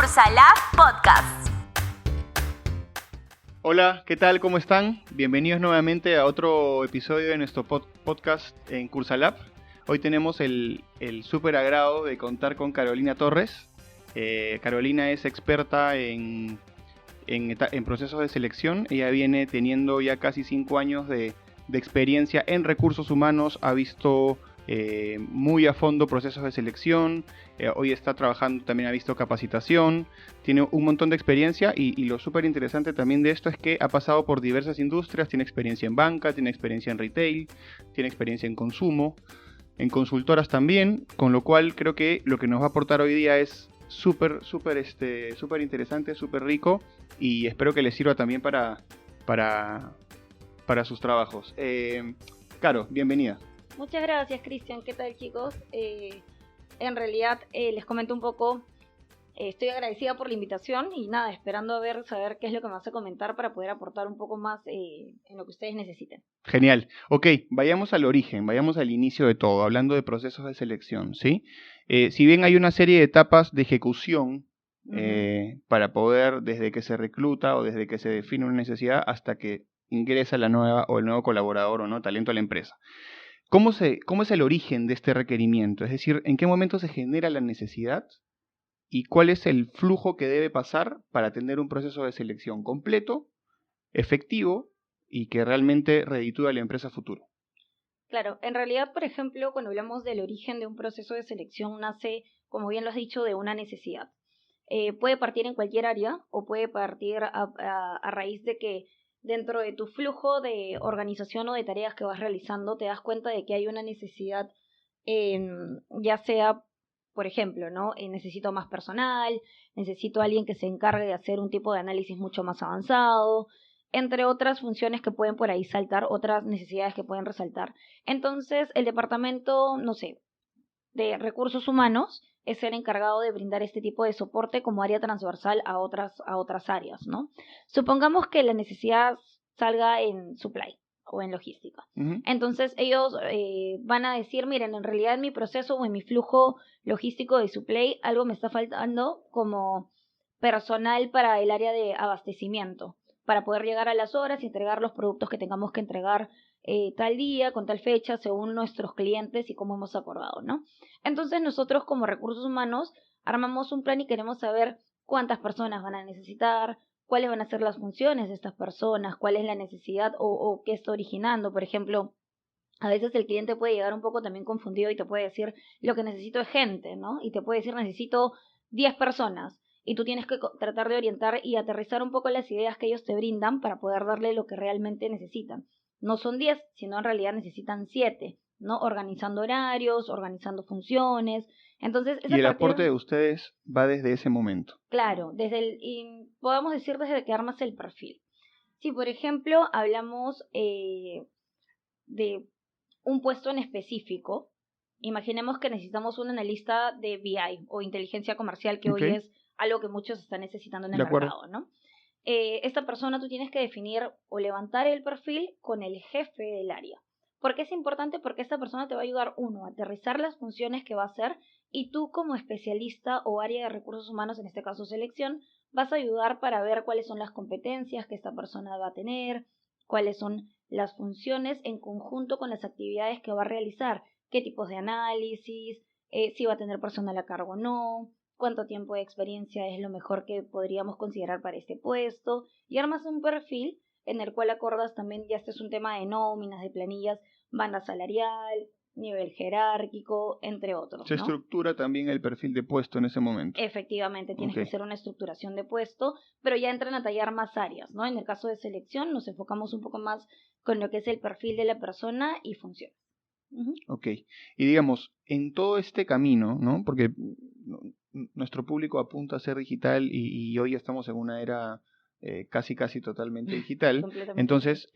Cursalab Podcast. Hola, ¿qué tal? ¿Cómo están? Bienvenidos nuevamente a otro episodio de nuestro podcast en Cursalab. Hoy tenemos el súper agrado de contar con Carolina Torres. Carolina es experta en procesos de selección. Ella viene teniendo ya casi 5 años de experiencia en recursos humanos. Ha visto muy a fondo procesos de selección. Hoy está trabajando, también ha visto capacitación. Tiene un montón de experiencia y lo súper interesante también de esto es que ha pasado por diversas industrias. Tiene experiencia en banca, tiene experiencia en retail, tiene experiencia en consumo, en consultoras también, con lo cual creo que lo que nos va a aportar hoy día es súper interesante, súper rico, y espero que les sirva también para sus trabajos. Caro, bienvenida. Muchas gracias, Cristian. ¿Qué tal, chicos? En realidad, les comento un poco, estoy agradecida por la invitación y nada, esperando saber qué es lo que me vas a comentar para poder aportar un poco más en lo que ustedes necesiten. Genial. Ok, vayamos al origen, vayamos al inicio de todo, hablando de procesos de selección, ¿sí? Si bien hay una serie de etapas de ejecución para poder, desde que se recluta o desde que se define una necesidad hasta que ingresa la nueva o el nuevo colaborador o no talento a la empresa. ¿Cómo es el origen de este requerimiento? Es decir, ¿en qué momento se genera la necesidad? ¿Y cuál es el flujo que debe pasar para tener un proceso de selección completo, efectivo y que realmente reditúe a la empresa a futuro? Claro, en realidad, por ejemplo, cuando hablamos del origen de un proceso de selección, nace, como bien lo has dicho, de una necesidad. Puede partir en cualquier área o puede partir a raíz de que dentro de tu flujo de organización o de tareas que vas realizando te das cuenta de que hay una necesidad, ya sea, por ejemplo, ¿no? Necesito más personal, necesito a alguien que se encargue de hacer un tipo de análisis mucho más avanzado, entre otras funciones que pueden por ahí saltar, otras necesidades que pueden resaltar. Entonces, el departamento, no sé, de recursos humanos es el encargado de brindar este tipo de soporte como área transversal a otras áreas, ¿no? Supongamos que la necesidad salga en supply o en logística. Uh-huh. Entonces ellos van a decir, miren, en realidad en mi proceso o en mi flujo logístico de supply algo me está faltando como personal para el área de abastecimiento, para poder llegar a las horas y entregar los productos que tengamos que entregar tal día, con tal fecha, según nuestros clientes y como hemos acordado, ¿no? Entonces nosotros como recursos humanos armamos un plan y queremos saber cuántas personas van a necesitar, cuáles van a ser las funciones de estas personas, cuál es la necesidad o qué está originando. Por ejemplo, a veces el cliente puede llegar un poco también confundido y te puede decir, lo que necesito es gente, ¿no? Y te puede decir, necesito 10 personas. Y tú tienes que tratar de orientar y aterrizar un poco las ideas que ellos te brindan para poder darle lo que realmente necesitan. No son 10, sino en realidad necesitan 7, ¿no? Organizando horarios, organizando funciones. Entonces, y el aporte de ustedes va desde ese momento. Claro, podemos decir desde que armas el perfil. Si, por ejemplo, hablamos de un puesto en específico, imaginemos que necesitamos un analista de BI o inteligencia comercial, que hoy es algo que muchos están necesitando en el mercado, ¿no? Esta persona tú tienes que definir o levantar el perfil con el jefe del área. ¿Por qué es importante? Porque esta persona te va a ayudar, uno, a aterrizar las funciones que va a hacer, y tú como especialista o área de recursos humanos, en este caso selección, vas a ayudar para ver cuáles son las competencias que esta persona va a tener, cuáles son las funciones en conjunto con las actividades que va a realizar, qué tipos de análisis, si va a tener personal a cargo o no, cuánto tiempo de experiencia es lo mejor que podríamos considerar para este puesto, y armas un perfil en el cual acordas también, ya este es un tema de nóminas, de planillas, banda salarial, nivel jerárquico, entre otros, Se ¿no? estructura también el perfil de puesto en ese momento. Efectivamente, tienes que hacer una estructuración de puesto, pero ya entran a tallar más áreas, ¿no? En el caso de selección nos enfocamos un poco más con lo que es el perfil de la persona y funciones. Uh-huh. Ok, y digamos, en todo este camino, ¿no? Porque nuestro público apunta a ser digital y hoy estamos en una era casi totalmente digital. Entonces,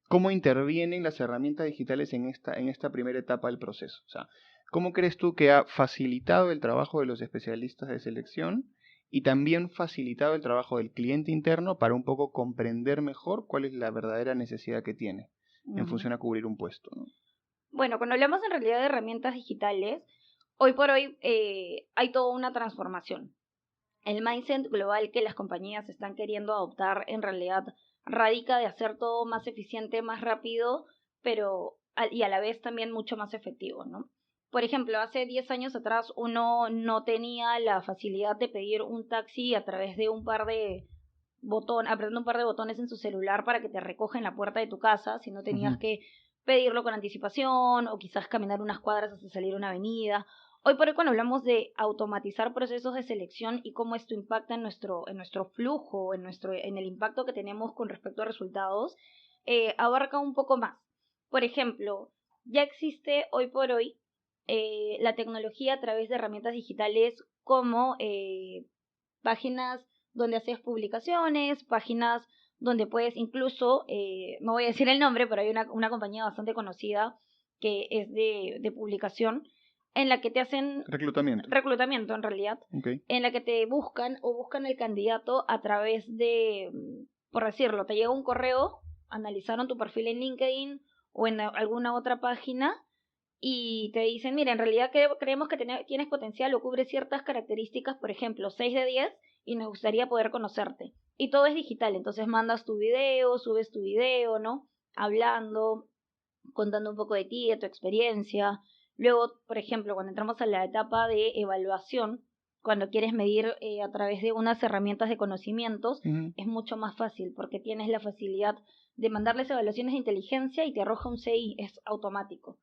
¿cómo intervienen las herramientas digitales en esta primera etapa del proceso? O sea, ¿cómo crees tú que ha facilitado el trabajo de los especialistas de selección y también facilitado el trabajo del cliente interno para un poco comprender mejor cuál es la verdadera necesidad que tiene en función a cubrir un puesto, ¿no? Bueno, cuando hablamos en realidad de herramientas digitales, hoy por hoy hay toda una transformación. el mindset global que las compañías están queriendo adoptar en realidad radica de hacer todo más eficiente, más rápido, pero y a la vez también mucho más efectivo, ¿no? Por ejemplo, hace 10 años atrás uno no tenía la facilidad de pedir un taxi a través de apretando un par de botones en su celular para que te recoja en la puerta de tu casa, si no tenías que pedirlo con anticipación o quizás caminar unas cuadras hasta salir a una avenida. Hoy por hoy, cuando hablamos de automatizar procesos de selección y cómo esto impacta en nuestro flujo, en el impacto que tenemos con respecto a resultados, abarca un poco más. Por ejemplo, ya existe hoy por hoy la tecnología a través de herramientas digitales como páginas donde haces publicaciones, páginas donde puedes incluso, no voy a decir el nombre, pero hay una compañía bastante conocida que es de publicación, en la que te hacen reclutamiento en realidad, Okay. en la que te buscan el candidato a través de, por decirlo, te llega un correo, analizaron tu perfil en LinkedIn o en alguna otra página y te dicen, mira, en realidad creemos que tienes potencial o cubres ciertas características, por ejemplo, 6 de 10 y nos gustaría poder conocerte. Y todo es digital, entonces mandas tu video, subes tu video, ¿no? Hablando, contando un poco de ti, de tu experiencia. Luego, por ejemplo, cuando entramos a la etapa de evaluación, cuando quieres medir a través de unas herramientas de conocimientos, es mucho más fácil porque tienes la facilidad de mandarles evaluaciones de inteligencia y te arroja un CI, es automático.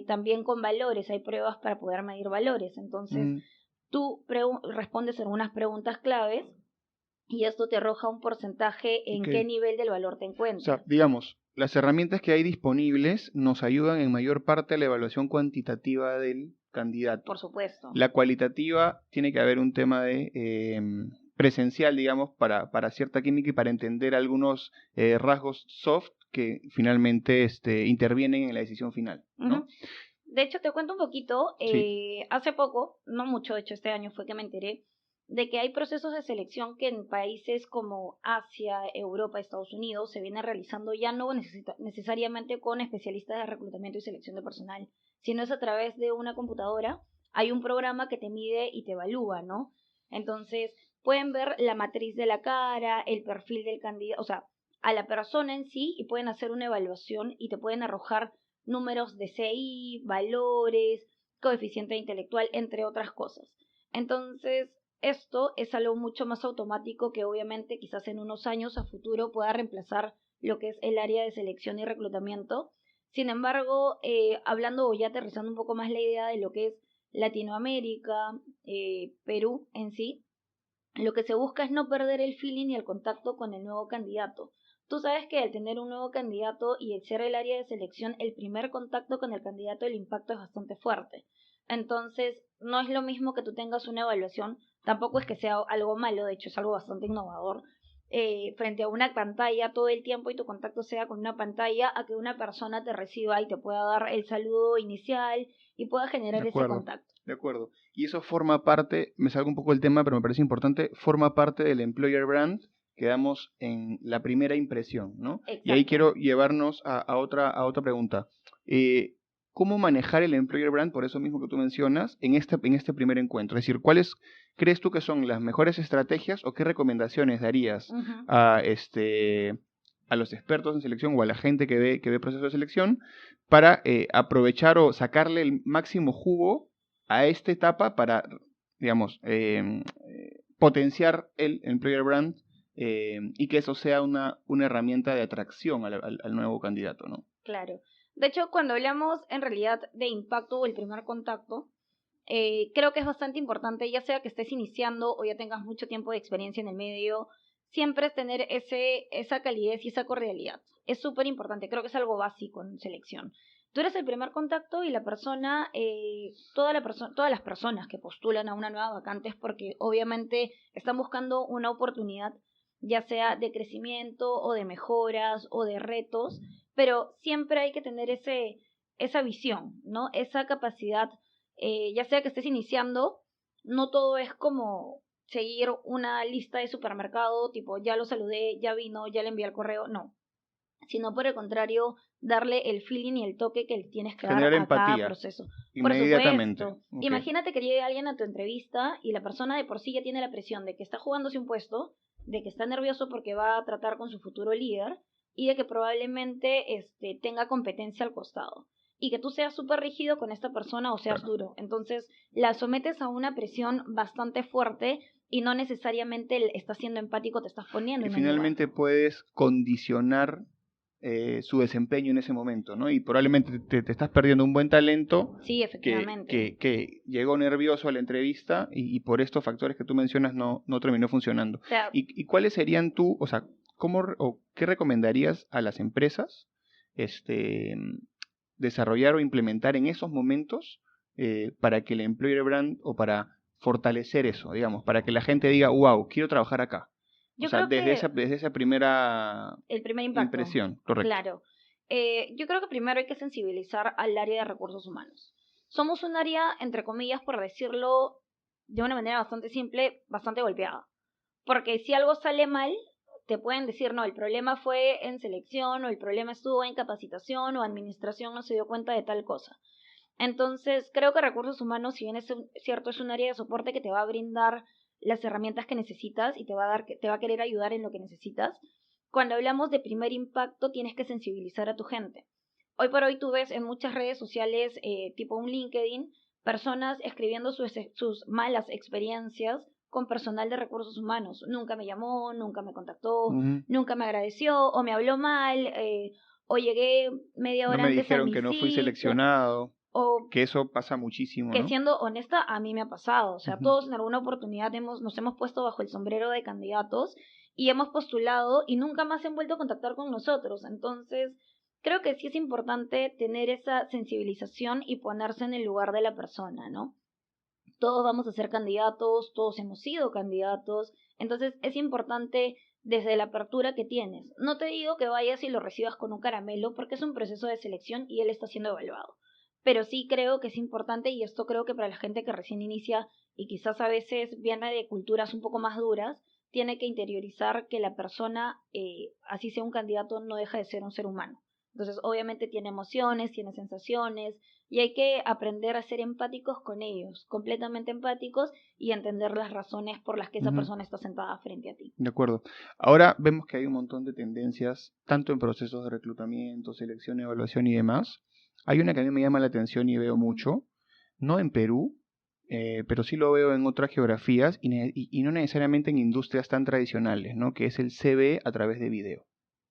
También con valores, hay pruebas para poder medir valores. Entonces, tú respondes algunas preguntas claves y esto te arroja un porcentaje en qué nivel del valor te encuentras. O sea, digamos, las herramientas que hay disponibles nos ayudan en mayor parte a la evaluación cuantitativa del candidato. Por supuesto. La cualitativa tiene que haber un tema de presencial, digamos, para cierta química y para entender algunos rasgos soft que finalmente intervienen en la decisión final, ¿no? De hecho, te cuento un poquito. Sí. Hace poco, no mucho, de hecho este año fue que me enteré de que hay procesos de selección que en países como Asia, Europa, Estados Unidos se vienen realizando ya no necesariamente con especialistas de reclutamiento y selección de personal, sino es a través de una computadora. Hay un programa que te mide y te evalúa, ¿no? Entonces, pueden ver la matriz de la cara, el perfil del candidato, o sea, a la persona en sí, y pueden hacer una evaluación y te pueden arrojar números de CI, valores, coeficiente intelectual, entre otras cosas. Entonces, esto es algo mucho más automático que obviamente quizás en unos años a futuro pueda reemplazar lo que es el área de selección y reclutamiento. Sin embargo, hablando o ya aterrizando un poco más la idea de lo que es Latinoamérica, Perú en sí, lo que se busca es no perder el feeling y el contacto con el nuevo candidato. Tú sabes que al tener un nuevo candidato y el ser el área de selección, el primer contacto con el candidato, el impacto es bastante fuerte. Entonces, no es lo mismo que tú tengas una evaluación, tampoco es que sea algo malo, de hecho es algo bastante innovador, frente a una pantalla todo el tiempo y tu contacto sea con una pantalla, a que una persona te reciba y te pueda dar el saludo inicial y pueda generar ese contacto. De acuerdo. Y eso forma parte, me salgo un poco del tema, pero me parece importante, forma parte del employer brand que damos en la primera impresión, ¿no? Exacto. Y ahí quiero llevarnos a otra pregunta. ¿Cómo manejar el employer brand, por eso mismo que tú mencionas, en este primer encuentro? Es decir, ¿cuáles crees tú que son las mejores estrategias o qué recomendaciones darías a los expertos en selección o a la gente que ve procesos de selección para aprovechar o sacarle el máximo jugo a esta etapa para, digamos, potenciar el employer brand y que eso sea una herramienta de atracción al nuevo candidato, ¿no? Claro. De hecho, cuando hablamos en realidad de impacto o el primer contacto, creo que es bastante importante, ya sea que estés iniciando o ya tengas mucho tiempo de experiencia en el medio, siempre es tener esa calidez y esa cordialidad. Es súper importante, creo que es algo básico en selección. Tú eres el primer contacto y la persona, todas las personas que postulan a una nueva vacante es porque obviamente están buscando una oportunidad, ya sea de crecimiento o de mejoras o de retos, pero siempre hay que tener esa visión, ¿no? Esa capacidad, ya sea que estés iniciando, no todo es como seguir una lista de supermercado, tipo ya lo saludé, ya vino, ya le envié el correo, no, sino por el contrario, darle el feeling y el toque que le tienes que dar Generar a cada empatía proceso. Por inmediatamente. supuesto. Ok. Imagínate que llegue alguien a tu entrevista y la persona de por sí ya tiene la presión de que está jugándose un puesto, de que está nervioso porque va a tratar con su futuro líder y de que probablemente tenga competencia al costado. Y que tú seas súper rígido con esta persona o seas Claro. duro. Entonces la sometes a una presión bastante fuerte y no necesariamente estás siendo empático, te estás poniendo Y en un lugar. finalmente puedes condicionar su desempeño en ese momento, ¿no? Y probablemente te estás perdiendo un buen talento Sí, efectivamente. que llegó nervioso a la entrevista y por estos factores que tú mencionas no terminó funcionando. O sea, ¿Y cuáles serían o sea, qué recomendarías a las empresas desarrollar o implementar en esos momentos para que el employer brand o para fortalecer eso, digamos, para que la gente diga, wow, quiero trabajar acá? yo O sea, creo que desde esa primera el primer impacto, impresión, correcto. claro. Yo creo que primero hay que sensibilizar al área de recursos humanos. Somos un área, entre comillas, por decirlo de una manera bastante simple, bastante golpeada. Porque si algo sale mal, te pueden decir, no, el problema fue en selección, o el problema estuvo en capacitación, o administración no se dio cuenta de tal cosa. Entonces, creo que recursos humanos, si bien es cierto, es un área de soporte que te va a brindar las herramientas que necesitas y te va a querer ayudar en lo que necesitas. Cuando hablamos de primer impacto, tienes que sensibilizar a tu gente. Hoy por hoy tú ves en muchas redes sociales, tipo un LinkedIn, personas escribiendo sus malas experiencias con personal de recursos humanos. Nunca me llamó, nunca me contactó, Ujú. nunca me agradeció, o me habló mal, o llegué media No hora me antes a dijeron mi que no fui cita, seleccionado, o que eso pasa muchísimo, que ¿no? siendo honesta, a mí me ha pasado. O sea, Ujú. todos en alguna oportunidad nos hemos puesto bajo el sombrero de candidatos y hemos postulado y nunca más se han vuelto a contactar con nosotros. Entonces, creo que sí es importante tener esa sensibilización y ponerse en el lugar de la persona, ¿no? Todos vamos a ser candidatos, todos hemos sido candidatos, entonces es importante desde la apertura que tienes. No te digo que vayas y lo recibas con un caramelo porque es un proceso de selección y él está siendo evaluado. Pero sí creo que es importante y esto creo que para la gente que recién inicia y quizás a veces viene de culturas un poco más duras, tiene que interiorizar que la persona, así sea un candidato, no deja de ser un ser humano. Entonces, obviamente tiene emociones, tiene sensaciones, y hay que aprender a ser empáticos con ellos, completamente empáticos y entender las razones por las que esa Ujú. persona está sentada frente a ti. De acuerdo. Ahora vemos que hay un montón de tendencias, tanto en procesos de reclutamiento, selección, evaluación y demás. Hay una que a mí me llama la atención y veo mucho, no en Perú, pero sí lo veo en otras geografías y no necesariamente en industrias tan tradicionales, ¿no? Que es el CV a través de video.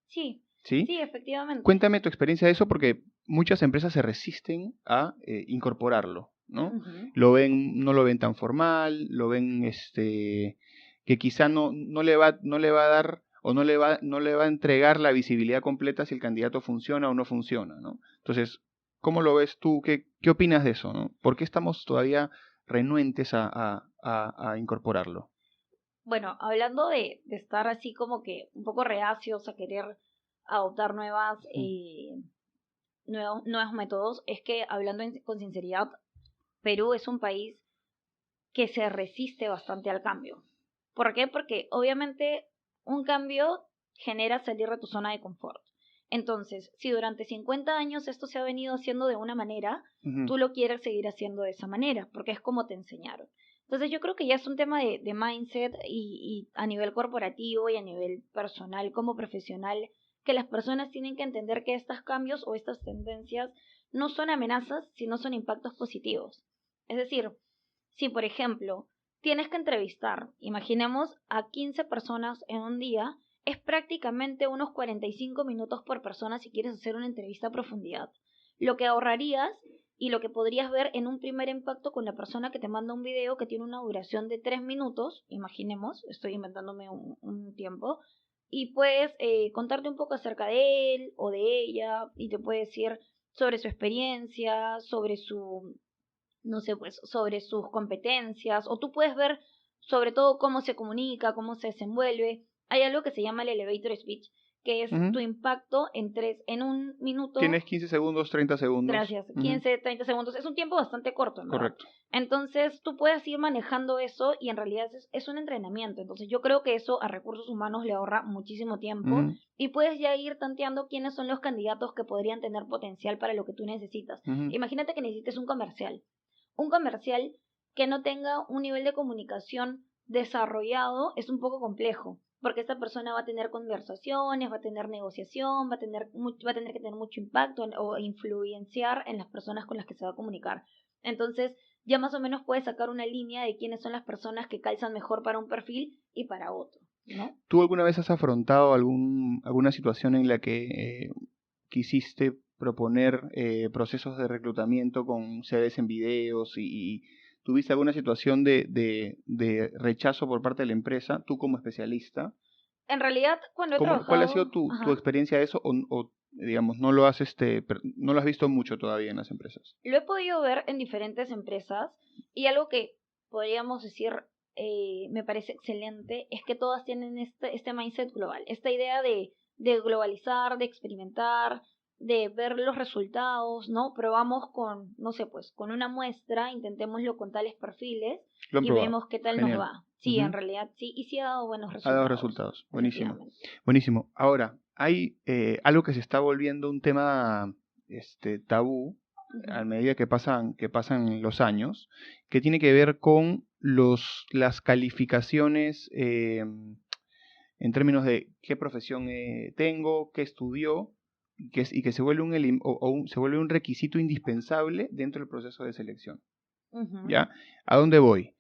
Sí, ¿Sí? sí, efectivamente. Cuéntame tu experiencia de eso porque muchas empresas se resisten a incorporarlo, ¿no? Ujú. No lo ven tan formal, lo ven que quizá no le va a dar o no le va a entregar la visibilidad completa si el candidato funciona o no funciona, ¿no? Entonces, ¿cómo lo ves tú? ¿Qué opinas de eso, no? ¿Por qué estamos todavía renuentes a incorporarlo? Bueno, hablando de estar así como que un poco reacios a querer adoptar Ujú. nuevos métodos, es que hablando con sinceridad, Perú es un país que se resiste bastante al cambio. ¿Por qué? Porque obviamente un cambio genera salir de tu zona de confort. Entonces, si durante 50 años esto se ha venido haciendo de una manera, Ujú. tú lo quieres seguir haciendo de esa manera, porque es como te enseñaron. Entonces, yo creo que ya es un tema de mindset y a nivel corporativo y a nivel personal como profesional, que las personas tienen que entender que estos cambios o estas tendencias no son amenazas, sino son impactos positivos. Es decir, si, por ejemplo, tienes que entrevistar, imaginemos a 15 personas en un día, es prácticamente unos 45 minutos por persona si quieres hacer una entrevista a profundidad. Lo que ahorrarías y lo que podrías ver en un primer impacto con la persona que te manda un video que tiene una duración de 3 minutos, imaginemos, estoy inventándome un tiempo, y puedes contarte un poco acerca de él o de ella y te puede decir sobre su experiencia, sobre su no sé, pues sobre sus competencias, o tú puedes ver sobre todo cómo se comunica, cómo se desenvuelve. Hay algo que se llama el elevator speech, que es Ujú. tu impacto en un minuto. Tienes 15 segundos, 30 segundos. Gracias, Ujú. 15, 30 segundos. Es un tiempo bastante corto, ¿no? Correcto. Entonces, tú puedes ir manejando eso y en realidad es un entrenamiento. Entonces, yo creo que eso a recursos humanos le ahorra muchísimo tiempo Ujú, y puedes ya ir tanteando quiénes son los candidatos que podrían tener potencial para lo que tú necesitas. ujú. Imagínate que necesites un comercial. Un comercial que no tenga un nivel de comunicación desarrollado es un poco complejo, porque esta persona va a tener conversaciones, va a tener negociación, va a tener que tener mucho impacto o influenciar en las personas con las que se va a comunicar. Entonces, ya más o menos puedes sacar una línea de quiénes son las personas que calzan mejor para un perfil y para otro, ¿no? ¿Tú alguna vez has afrontado alguna situación en la que quisiste proponer procesos de reclutamiento con CVs en videos y tuviste alguna situación de rechazo por parte de la empresa, tú como especialista? En realidad, cuando he ¿Cuál ha sido trabajado, tu experiencia de eso digamos, no lo has visto mucho todavía en las empresas? lo he podido ver en diferentes empresas y algo que podríamos decir me parece excelente es que todas tienen este mindset global, esta idea de globalizar, de experimentar, de ver los resultados, ¿no? Probamos con, no sé, pues con una muestra, intentémoslo con tales perfiles Lo han y probado. vemos qué tal nos Genial. va. Sí, en Ujú. realidad sí, y sí ha dado buenos Ha dado resultados, resultados. Buenísimo. efectivamente. Buenísimo. Ahora, hay algo que se está volviendo un tema tabú a Ujú. medida que pasan los años, que tiene que ver con las calificaciones en términos de qué profesión tengo, qué estudió, y que se vuelve se vuelve un requisito indispensable dentro del proceso de selección. Ujú. ¿Ya? ¿A dónde voy?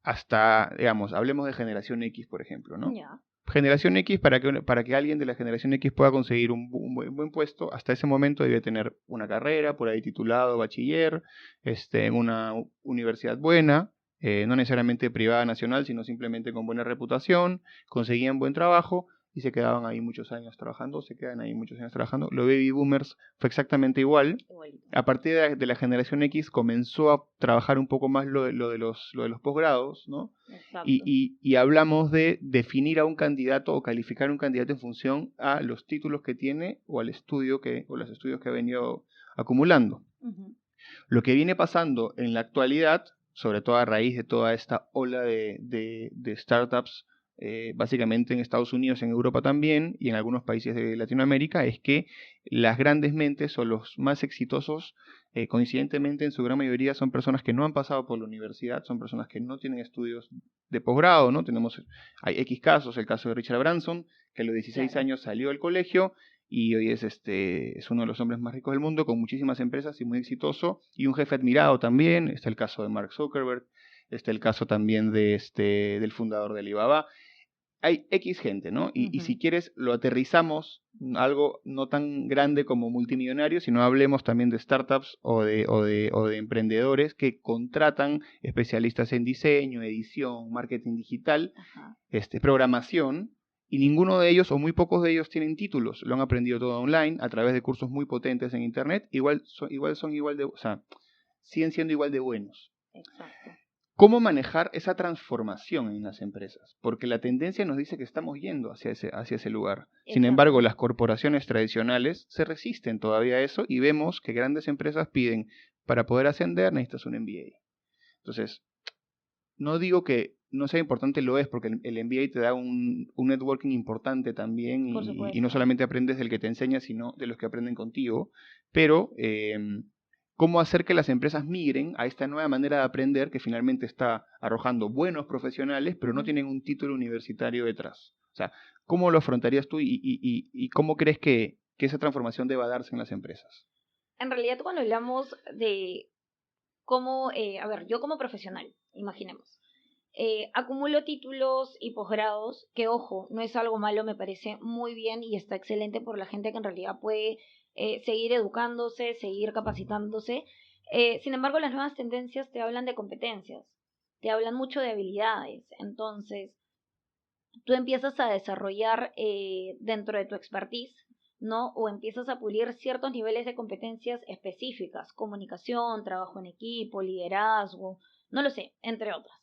Hasta, digamos, hablemos de generación X, por ejemplo, ¿no? Ya. Generación X, para que alguien de la generación X pueda conseguir un buen puesto, hasta ese momento debe tener una carrera, por ahí titulado bachiller, en una universidad buena, no necesariamente privada nacional, sino simplemente con buena reputación, conseguían buen trabajo y se quedaban ahí muchos años trabajando, se quedan ahí muchos años trabajando. Los baby boomers fue exactamente igual. Igualito. A partir de la generación X comenzó a trabajar un poco más lo de los posgrados, ¿no? Exacto. Y hablamos de definir a un candidato o calificar a un candidato en función a los títulos que tiene o al estudio o los estudios que ha venido acumulando. Ujú. Lo que viene pasando en la actualidad, sobre todo a raíz de toda esta ola de startups, básicamente en Estados Unidos, en Europa también y en algunos países de Latinoamérica, es que las grandes mentes o los más exitosos, coincidentemente en su gran mayoría son personas que no han pasado por la universidad, son personas que no tienen estudios de posgrado, ¿no? Hay X casos, el caso de Richard Branson, que a los 16 Claro. años salió del colegio y hoy es uno de los hombres más ricos del mundo, con muchísimas empresas y muy exitoso, y un jefe admirado también. Está el caso de Mark Zuckerberg, está el caso también del fundador de Alibaba. Hay X gente, ¿no? Y Ujú. si quieres, lo aterrizamos algo no tan grande como multimillonario, sino hablemos también de startups o de emprendedores que contratan especialistas en diseño, edición, marketing digital, Ajá. programación, y ninguno de ellos o muy pocos de ellos tienen títulos. Lo han aprendido todo online a través de cursos muy potentes en internet. O sea, siguen siendo igual de buenos. Exacto. ¿Cómo manejar esa transformación en las empresas? Porque la tendencia nos dice que estamos yendo hacia ese lugar. Sin embargo, Exacto. las corporaciones tradicionales se resisten todavía a eso y vemos que grandes empresas piden, para poder ascender necesitas un MBA. Entonces, no digo que no sea importante, lo es, porque el MBA te da un networking importante también Por y no supuesto. solamente aprendes del que te enseña, sino de los que aprenden contigo. Pero, ¿cómo hacer que las empresas migren a esta nueva manera de aprender que finalmente está arrojando buenos profesionales, pero no Ujú. tienen un título universitario detrás? O sea, ¿cómo lo afrontarías tú y cómo crees que esa transformación deba darse en las empresas? En realidad, cuando hablamos de cómo, a ver, yo como profesional, imaginemos, acumulo títulos y posgrados, que ojo, no es algo malo, me parece muy bien y está excelente por la gente que en realidad puede seguir educándose, seguir capacitándose. Sin embargo, las nuevas tendencias te hablan de competencias, te hablan mucho de habilidades. Entonces, tú empiezas a desarrollar dentro de tu expertise, ¿no? O empiezas a pulir ciertos niveles de competencias específicas, comunicación, trabajo en equipo, liderazgo, no lo sé, entre otras.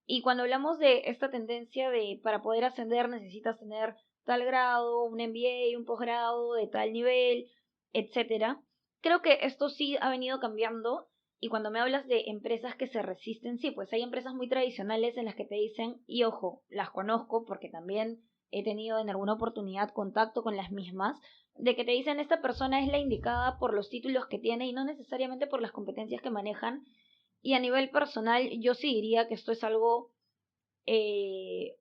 Y cuando hablamos de esta tendencia de para poder ascender necesitas tener tal grado, un MBA, un posgrado de tal nivel, etcétera. Creo que esto sí ha venido cambiando. Y cuando me hablas de empresas que se resisten, sí, pues hay empresas muy tradicionales en las que te dicen, y ojo, las conozco porque también he tenido en alguna oportunidad contacto con las mismas, de que te dicen esta persona es la indicada por los títulos que tiene y no necesariamente por las competencias que manejan. Y a nivel personal, yo sí diría que esto es algo eh,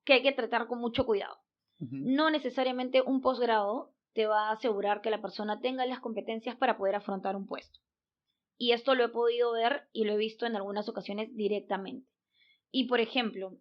que hay que tratar con mucho cuidado. Ujú. No necesariamente un posgrado te va a asegurar que la persona tenga las competencias para poder afrontar un puesto. Y esto lo he podido ver y lo he visto en algunas ocasiones directamente. Y por ejemplo,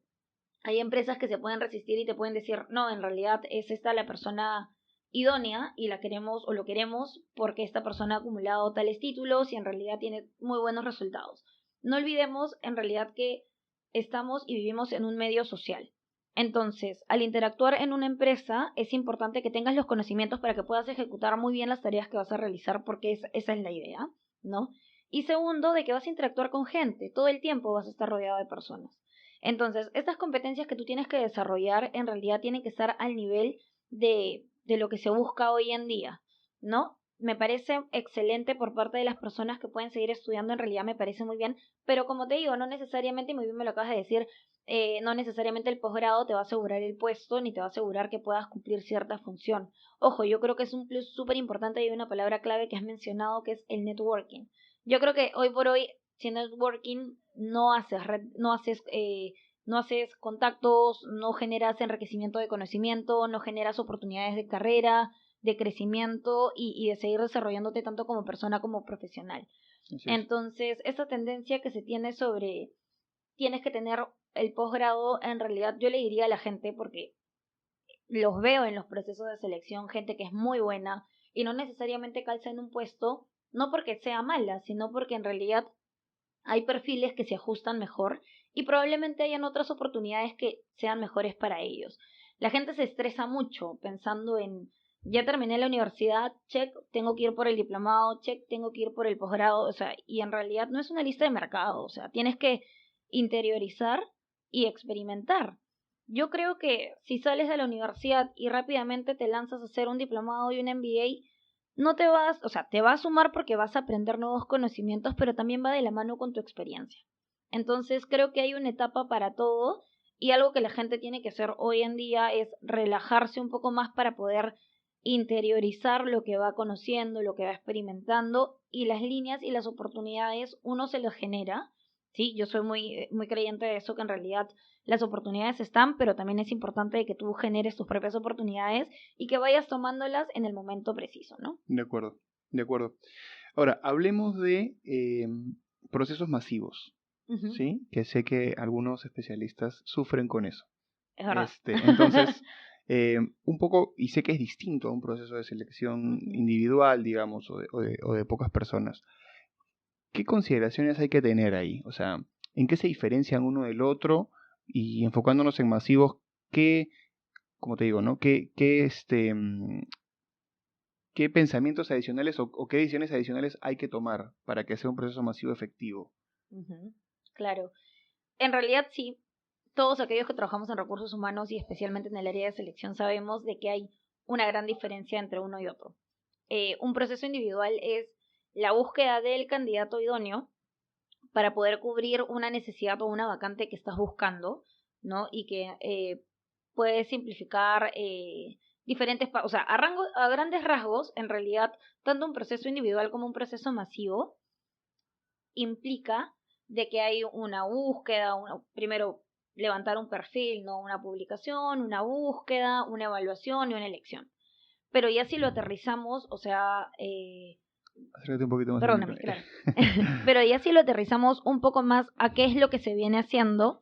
hay empresas que se pueden resistir y te pueden decir, no, en realidad es esta la persona idónea y la queremos o lo queremos porque esta persona ha acumulado tales títulos y en realidad tiene muy buenos resultados. No olvidemos en realidad que estamos y vivimos en un medio social. Entonces, al interactuar en una empresa, es importante que tengas los conocimientos para que puedas ejecutar muy bien las tareas que vas a realizar, porque esa es la idea, ¿no? Y segundo, de que vas a interactuar con gente, todo el tiempo vas a estar rodeado de personas. Entonces, estas competencias que tú tienes que desarrollar en realidad tienen que estar al nivel de lo que se busca hoy en día, ¿no? Me parece excelente por parte de las personas que pueden seguir estudiando, en realidad me parece muy bien, pero como te digo, no necesariamente, y muy bien me lo acabas de decir, no necesariamente el posgrado te va a asegurar el puesto ni te va a asegurar que puedas cumplir cierta función. Ojo, yo creo que es un plus súper importante y una palabra clave que has mencionado que es el networking. Yo creo que hoy por hoy, si networking no haces no haces contactos, no generas enriquecimiento de conocimiento, no generas oportunidades de carrera, de crecimiento y de seguir desarrollándote tanto como persona como profesional. Así es. Entonces, esa tendencia que se tiene sobre tienes que tener el posgrado, en realidad yo le diría a la gente, porque los veo en los procesos de selección, gente que es muy buena y no necesariamente calza en un puesto, no porque sea mala, sino porque en realidad hay perfiles que se ajustan mejor y probablemente hayan otras oportunidades que sean mejores para ellos. La gente se estresa mucho pensando en, ya terminé la universidad, check, tengo que ir por el diplomado, check, tengo que ir por el posgrado, o sea, y en realidad no es una lista de mercado, o sea, tienes que interiorizar y experimentar. Yo creo que si sales de la universidad y rápidamente te lanzas a hacer un diplomado y un MBA, no te vas, o sea, te va a sumar porque vas a aprender nuevos conocimientos, pero también va de la mano con tu experiencia. Entonces creo que hay una etapa para todo y algo que la gente tiene que hacer hoy en día es relajarse un poco más para poder interiorizar lo que va conociendo, lo que va experimentando y las líneas y las oportunidades uno se las genera. Sí, yo soy muy creyente de eso, que en realidad las oportunidades están, pero también es importante que tú generes tus propias oportunidades y que vayas tomándolas en el momento preciso, ¿no? De acuerdo, de acuerdo. Ahora, hablemos de procesos masivos, Ujú, ¿sí? Que sé que algunos especialistas sufren con eso. es verdad. Entonces, un poco, y sé que es distinto a un proceso de selección Ujú. individual, digamos, o de pocas personas. ¿Qué consideraciones hay que tener ahí? O sea, ¿en qué se diferencian uno del otro? Y enfocándonos en masivos, ¿qué, como te digo, ¿no? ¿Qué pensamientos adicionales o qué decisiones adicionales hay que tomar para que sea un proceso masivo efectivo? Ujú, claro. En realidad sí, todos aquellos que trabajamos en recursos humanos y especialmente en el área de selección sabemos de que hay una gran diferencia entre uno y otro. Un proceso individual es la búsqueda del candidato idóneo para poder cubrir una necesidad o una vacante que estás buscando, ¿no? Y que puede simplificar o sea, a grandes rasgos, en realidad, tanto un proceso individual como un proceso masivo implica de que hay una búsqueda, primero levantar un perfil, ¿no? Una publicación, una búsqueda, una evaluación y una elección. Pero ya si lo aterrizamos, o sea, Acércate un poquito más al micro. perdóname, claro. Pero ya si lo aterrizamos un poco más a qué es lo que se viene haciendo,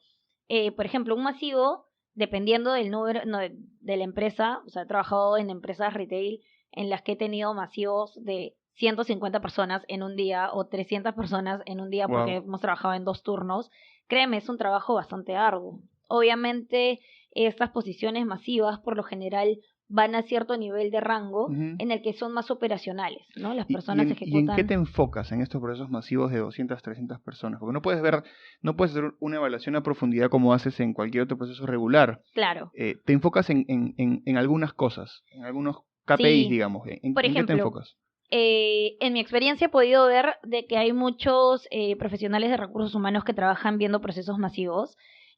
por ejemplo, un masivo, dependiendo del número no, de la empresa, o sea, he trabajado en empresas retail en las que he tenido masivos de 150 personas en un día o 300 personas en un día porque Wow. hemos trabajado en 2 turnos. Créeme, es un trabajo bastante arduo. Obviamente, estas posiciones masivas por lo general van a cierto nivel de rango Ujú. en el que son más operacionales, ¿no? Las ¿Y personas en ejecutan... qué te enfocas en estos procesos masivos de 200, 300 personas? Porque no puedes hacer una evaluación a profundidad como haces en cualquier otro proceso regular. Claro, Te enfocas en algunas cosas, en algunos KPIs, sí. digamos. Por ¿En qué te ejemplo, enfocas? en mi experiencia he podido ver de que hay muchos profesionales de recursos humanos que trabajan viendo procesos masivos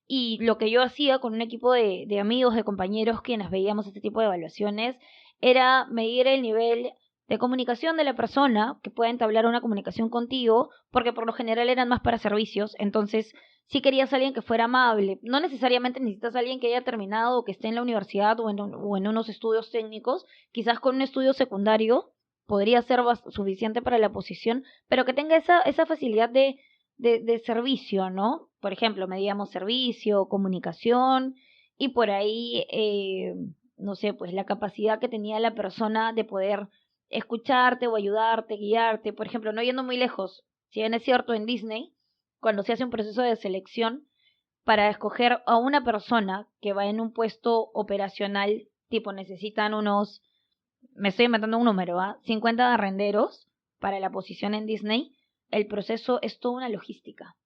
y lo que yo hacía con un equipo de amigos, de compañeros quienes veíamos este tipo de evaluaciones era medir el nivel de comunicación de la persona que pueda entablar una comunicación contigo, porque por lo general eran más para servicios, entonces si querías a alguien que fuera amable, no necesariamente necesitas a alguien que haya terminado o que esté en la universidad o en unos estudios técnicos, quizás con un estudio secundario podría ser suficiente para la posición, pero que tenga esa facilidad de servicio, ¿no? Por ejemplo, medíamos servicio, comunicación y por ahí, no sé, pues la capacidad que tenía la persona de poder escucharte o ayudarte, guiarte. Por ejemplo, no yendo muy lejos, si bien es cierto en Disney, cuando se hace un proceso de selección para escoger a una persona que va en un puesto operacional, tipo necesitan unos, me estoy inventando un número, 50 arrenderos para la posición en Disney, el proceso es toda una logística.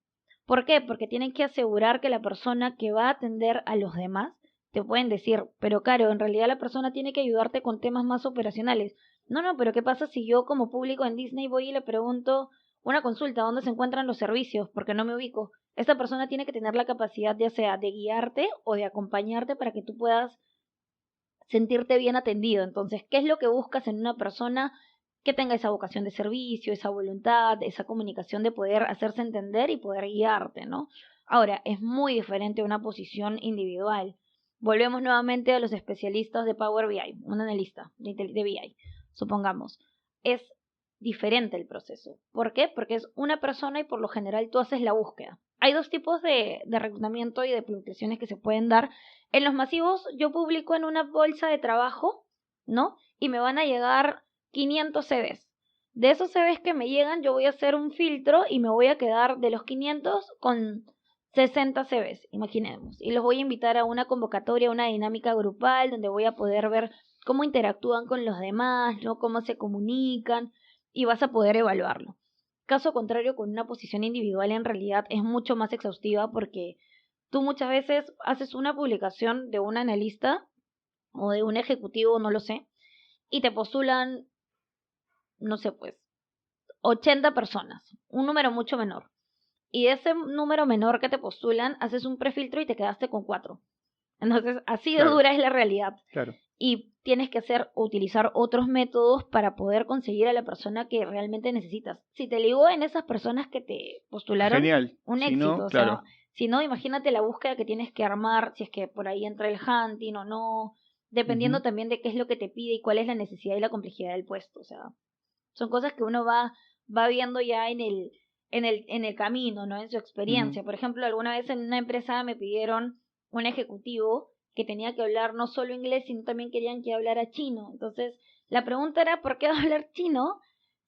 ¿Por qué? Porque tienen que asegurar que la persona que va a atender a los demás te pueden decir, pero claro, en realidad la persona tiene que ayudarte con temas más operacionales. No, no, pero ¿qué pasa si yo como público en Disney voy y le pregunto una consulta, dónde se encuentran los servicios? Porque no me ubico. Esta persona tiene que tener la capacidad ya sea de guiarte o de acompañarte para que tú puedas sentirte bien atendido. Entonces, ¿qué es lo que buscas en una persona que tenga esa vocación de servicio, esa voluntad, esa comunicación de poder hacerse entender y poder guiarte, ¿no? Ahora, es muy diferente a una posición individual. Volvemos nuevamente a los especialistas de Power BI, un analista de BI, supongamos. Es diferente el proceso. ¿Por qué? Porque es una persona y por lo general tú haces la búsqueda. Hay dos tipos de reclutamiento y de publicaciones que se pueden dar. En los masivos yo publico en una bolsa de trabajo, ¿no? Y me van a llegar 500 CVs. De esos CVs que me llegan, yo voy a hacer un filtro y me voy a quedar de los 500 con 60 CVs, imaginemos. Y los voy a invitar a una convocatoria, a una dinámica grupal, donde voy a poder ver cómo interactúan con los demás, ¿no? Cómo se comunican, y vas a poder evaluarlo. Caso contrario, con una posición individual en realidad es mucho más exhaustiva porque tú muchas veces haces una publicación de un analista o de un ejecutivo, no lo sé, y te postulan, no sé, pues, 80 personas, un número mucho menor. Y de ese número menor que te postulan, haces un prefiltro y te quedaste con 4. Entonces, así de Claro, dura es la realidad. claro. Y tienes que utilizar otros métodos para poder conseguir a la persona que realmente necesitas. Si te ligó en esas personas que te postularon, Genial. un Si éxito. no, O sea, claro. si no, imagínate la búsqueda que tienes que armar, si es que por ahí entra el hunting o no, dependiendo Ujú. también de qué es lo que te pide y cuál es la necesidad y la complejidad del puesto. O sea, son cosas que uno va viendo ya en el camino, ¿no? En su Ujú. experiencia. Por ejemplo, alguna vez en una empresa me pidieron un ejecutivo que tenía que hablar no solo inglés, sino también querían que hablara chino. Entonces, la pregunta era, ¿por qué va a hablar chino?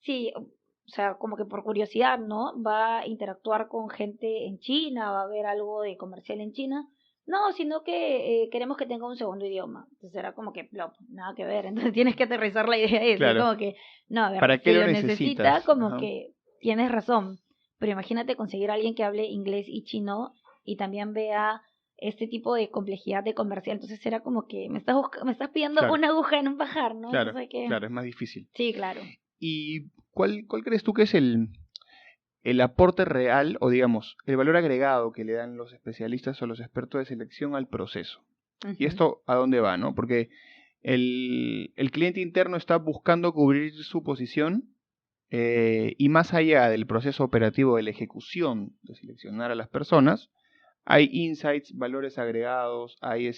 Sí, o sea, como que por curiosidad, ¿no? Va a interactuar con gente en China, va a ver algo de comercial en China. No, sino que queremos que tenga un segundo idioma. Entonces era como que, plop, nada que ver. Entonces tienes que aterrizar la idea y decir Claro. como que, no, a ver, ¿Para qué si lo lo necesita, necesitas? como Ajá. que tienes razón. Pero imagínate conseguir a alguien que hable inglés y chino y también vea este tipo de complejidad de comercial. Entonces era como que me estás pidiendo Claro, una aguja en un pajar, ¿no? claro, Entonces hay que... claro, es más difícil. Sí, claro. ¿Y cuál crees tú que es el aporte real o digamos el valor agregado que le dan los especialistas o los expertos de selección al proceso? ¿Y Ujú. esto a dónde va, no? Porque el cliente interno está buscando cubrir su posición y más allá del proceso operativo de la ejecución de seleccionar a las personas, hay insights, valores agregados, hay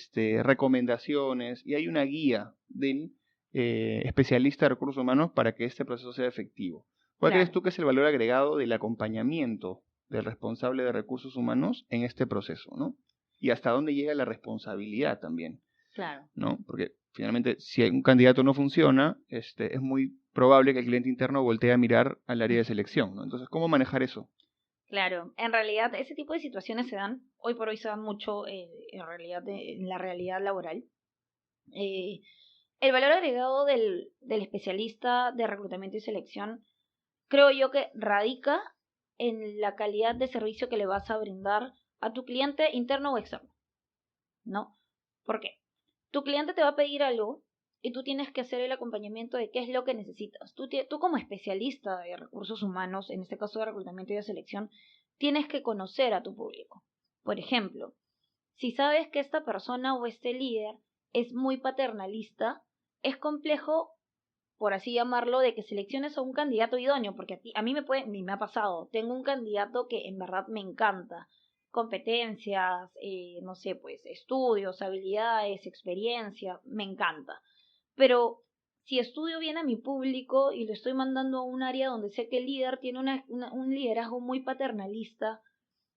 recomendaciones y hay una guía del especialista de recursos humanos para que este proceso sea efectivo. ¿Cuál crees Claro, tú que es el valor agregado del acompañamiento del responsable de recursos humanos en este proceso, ¿no? Y hasta dónde llega la responsabilidad también, claro. ¿no? Porque finalmente, si un candidato no funciona, es muy probable que el cliente interno voltee a mirar al área de selección, ¿no? Entonces, ¿cómo manejar eso? Claro, en realidad ese tipo de situaciones se dan, hoy por hoy se dan mucho en realidad en la realidad laboral. Eh, El valor agregado del especialista de reclutamiento y selección, creo yo que radica en la calidad de servicio que le vas a brindar a tu cliente interno o externo, ¿no? ¿Por qué? Tu cliente te va a pedir algo y tú tienes que hacer el acompañamiento de qué es lo que necesitas. Tú como especialista de recursos humanos, en este caso de reclutamiento y de selección, tienes que conocer a tu público. Por ejemplo, si sabes que esta persona o este líder es muy paternalista, es complejo, por así llamarlo, de que selecciones a un candidato idóneo, porque a mí me ha pasado, tengo un candidato que en verdad me encanta, competencias, no sé, pues estudios, habilidades, experiencia, me encanta. Pero si estudio bien a mi público y lo estoy mandando a un área donde sé que el líder tiene un liderazgo muy paternalista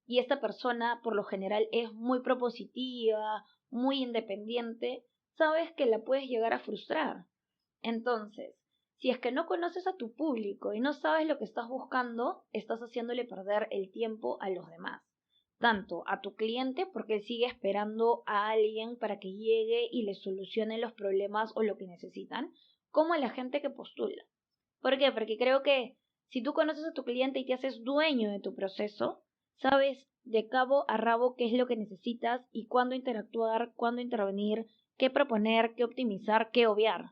y esta persona por lo general es muy propositiva, muy independiente, sabes que la puedes llegar a frustrar. Entonces, si es que no conoces a tu público y no sabes lo que estás buscando, estás haciéndole perder el tiempo a los demás. Tanto a tu cliente, porque él sigue esperando a alguien para que llegue y le solucione los problemas o lo que necesitan, como a la gente que postula. ¿Por qué? Porque creo que si tú conoces a tu cliente y te haces dueño de tu proceso, sabes de cabo a rabo qué es lo que necesitas y cuándo interactuar, cuándo intervenir, qué proponer, qué optimizar, qué obviar.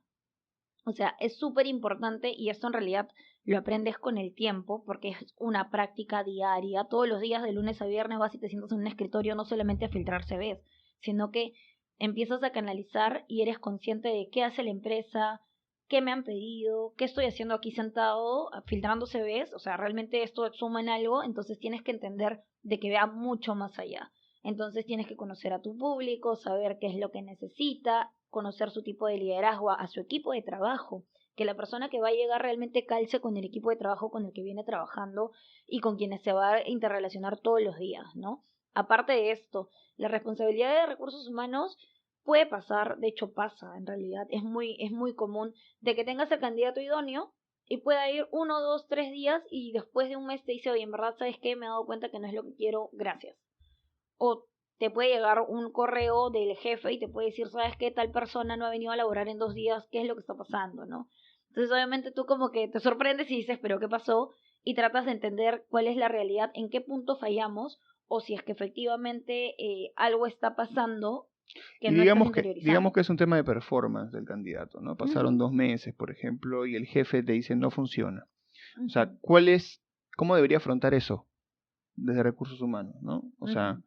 O sea, es súper importante y esto en realidad lo aprendes con el tiempo porque es una práctica diaria. Todos los días de lunes a viernes vas y te sientas en un escritorio no solamente a filtrar CVs, sino que empiezas a canalizar y eres consciente de qué hace la empresa, qué me han pedido, qué estoy haciendo aquí sentado filtrando CVs. O sea, realmente esto suma en algo, entonces tienes que entender de que vea mucho más allá. Entonces tienes que conocer a tu público, saber qué es lo que necesita, conocer su tipo de liderazgo, a su equipo de trabajo, que la persona que va a llegar realmente calce con el equipo de trabajo con el que viene trabajando y con quienes se va a interrelacionar todos los días, ¿no? Aparte de esto, la responsabilidad de recursos humanos puede pasar, de hecho pasa en realidad, es muy común de que tengas el candidato idóneo y pueda ir 1, 2, 3 días y después de un mes te dice, oye, en verdad, ¿sabes qué? Me he dado cuenta que no es lo que quiero, gracias. O te puede llegar un correo del jefe y te puede decir, ¿sabes qué? Tal persona no ha venido a laborar en 2 días, ¿qué es lo que está pasando, no? Entonces obviamente tú como que te sorprendes y dices, ¿pero qué pasó? Y tratas de entender cuál es la realidad, en qué punto fallamos o si es que efectivamente algo está pasando que Y no estás digamos interiorizando. que es un tema de performance del candidato, ¿no? Pasaron Ujú, 2 meses, por ejemplo, y el jefe te dice no funciona. O sea, ujú, cómo debería afrontar eso desde recursos humanos, ¿no? O sea,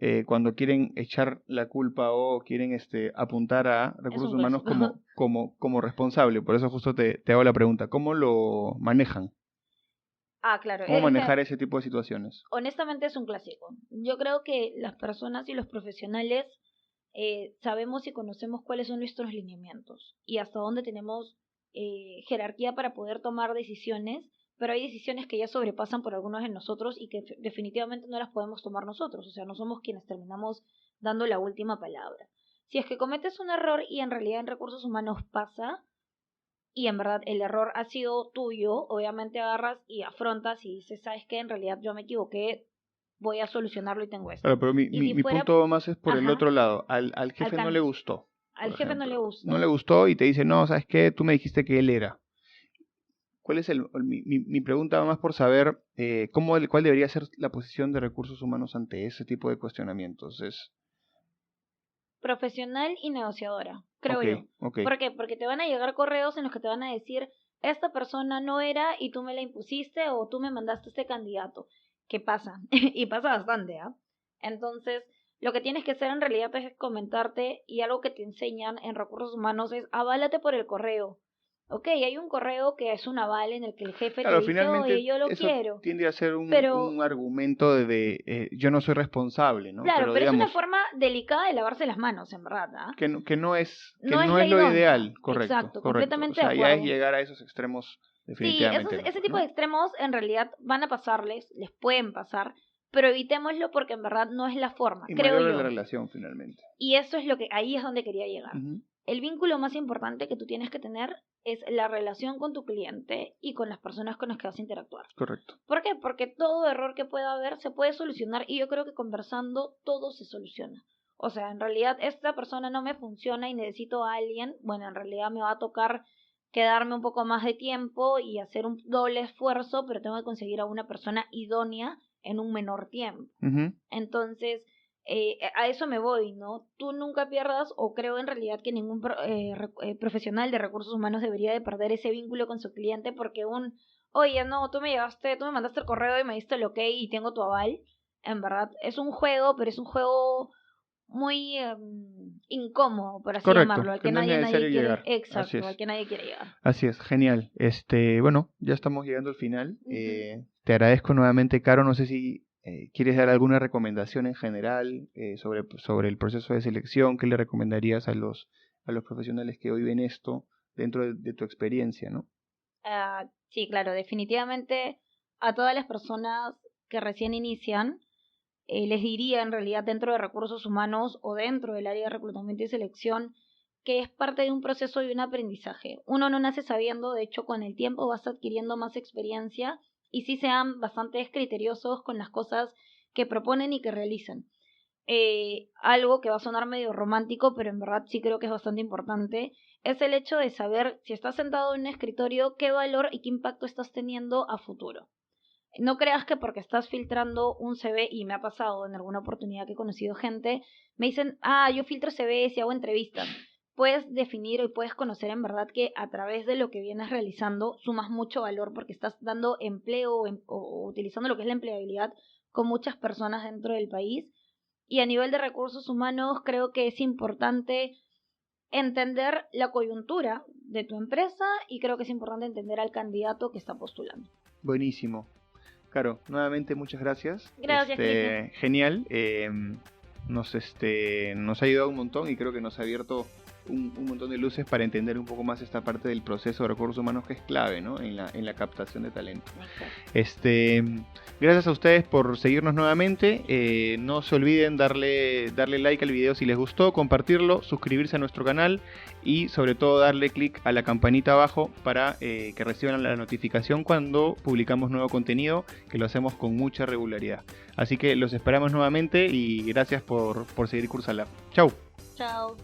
ujú. cuando quieren echar la culpa o quieren apuntar a Es recursos un humanos clásico. como responsable. Por eso justo te hago la pregunta, ¿cómo lo manejan? Ah, claro, ¿Cómo es que manejar ese tipo de situaciones? honestamente es un clásico. Yo creo que las personas y los profesionales sabemos y conocemos cuáles son nuestros lineamientos y hasta dónde tenemos jerarquía para poder tomar decisiones, pero hay decisiones que ya sobrepasan por algunos de nosotros y que definitivamente no las podemos tomar nosotros, o sea, no somos quienes terminamos dando la última palabra. Si es que cometes un error y en realidad en recursos humanos pasa, y en verdad el error ha sido tuyo, obviamente agarras y afrontas y dices, ¿sabes qué? En realidad yo me equivoqué, voy a solucionarlo y tengo Claro, esto. pero Y si mi fuera, punto más es por el ajá, otro lado. Al jefe no le gustó, al por jefe no le ejemplo. No gusta. le gustó y te dice, no, ¿sabes qué? Tú me dijiste que él era. ¿Cuál es mi pregunta va más por saber cuál debería ser la posición de recursos humanos ante ese tipo de cuestionamientos? Profesional y negociadora, creo Ok, yo. ok. ¿Por qué? Porque te van a llegar correos en los que te van a decir, esta persona no era y tú me la impusiste o tú me mandaste este candidato. ¿Qué pasa? Y pasa bastante, ¿ah? Entonces, lo que tienes que hacer en realidad es comentarte y algo que te enseñan en recursos humanos es aválate por el correo. Ok, hay un correo que es un aval en el que el jefe te Claro, dice, oye, finalmente yo lo eso quiero, tiende a ser pero un argumento yo no soy responsable, ¿no? claro, Pero pero es una digamos, forma delicada de lavarse las manos, en verdad, ¿ah? que No es no la es lo idónea. ideal, correcto, Exacto, correcto. O completamente de sea, ya es acuerdo. llegar a esos extremos Sí, definitivamente no, ese pues, tipo de ¿no? extremos en realidad van a pasarles, les pueden pasar, pero evitémoslo porque en verdad no es la forma, Y creo malograr la yo. relación finalmente. Y eso es lo que, ahí es donde quería llegar. Ujú, El vínculo más importante que tú tienes que tener es la relación con tu cliente y con las personas con las que vas a interactuar. correcto. ¿Por qué? Porque todo error que pueda haber se puede solucionar y yo creo que conversando todo se soluciona. O sea, en realidad esta persona no me funciona y necesito a alguien, bueno, en realidad me va a tocar quedarme un poco más de tiempo y hacer un doble esfuerzo, pero tengo que conseguir a una persona idónea en un menor tiempo. Ujú. Entonces, a eso me voy, ¿no? Tú nunca pierdas, o creo en realidad que ningún profesional de recursos humanos debería de perder ese vínculo con su cliente porque oye, no, tú me mandaste el correo y me diste el ok y tengo tu aval. En verdad, es un juego, pero es un juego muy incómodo, por así Correcto, llamarlo, al que que no es nadie necesario quiere, llegar. Así exacto, al es. que nadie quiere llegar. Así es, genial. Bueno, ya estamos llegando al final. Ujú. Te agradezco nuevamente, Caro. No sé si quieres dar alguna recomendación en general sobre el proceso de selección. ¿Qué le recomendarías a los profesionales que hoy ven esto dentro de tu experiencia, ¿no? Sí, claro, definitivamente a todas las personas que recién inician, les diría en realidad dentro de recursos humanos o dentro del área de reclutamiento y selección que es parte de un proceso y un aprendizaje. Uno no nace sabiendo, de hecho con el tiempo vas adquiriendo más experiencia y sí sean bastante criteriosos con las cosas que proponen y que realizan. Algo que va a sonar medio romántico, pero en verdad sí creo que es bastante importante, es el hecho de saber si estás sentado en un escritorio, qué valor y qué impacto estás teniendo a futuro. No creas que porque estás filtrando un CV, y me ha pasado en alguna oportunidad que he conocido gente, me dicen, yo filtro CVs y hago entrevistas. Puedes definir y puedes conocer en verdad que a través de lo que vienes realizando sumas mucho valor porque estás dando empleo o utilizando lo que es la empleabilidad con muchas personas dentro del país. Y a nivel de recursos humanos creo que es importante entender la coyuntura de tu empresa y creo que es importante entender al candidato que está postulando. Buenísimo. Caro, nuevamente muchas gracias. Gracias, Cristian. Genial. Nos ha ayudado un montón y creo que nos ha abierto un montón de luces para entender un poco más esta parte del proceso de recursos humanos que es clave, ¿no? en la captación de talento. Gracias a ustedes por seguirnos nuevamente. No se olviden darle like al video si les gustó, compartirlo, suscribirse a nuestro canal y sobre todo darle click a la campanita abajo para que reciban la notificación cuando publicamos nuevo contenido, que lo hacemos con mucha regularidad. Así que los esperamos nuevamente y gracias por seguir Cursalab. Chau. Chao.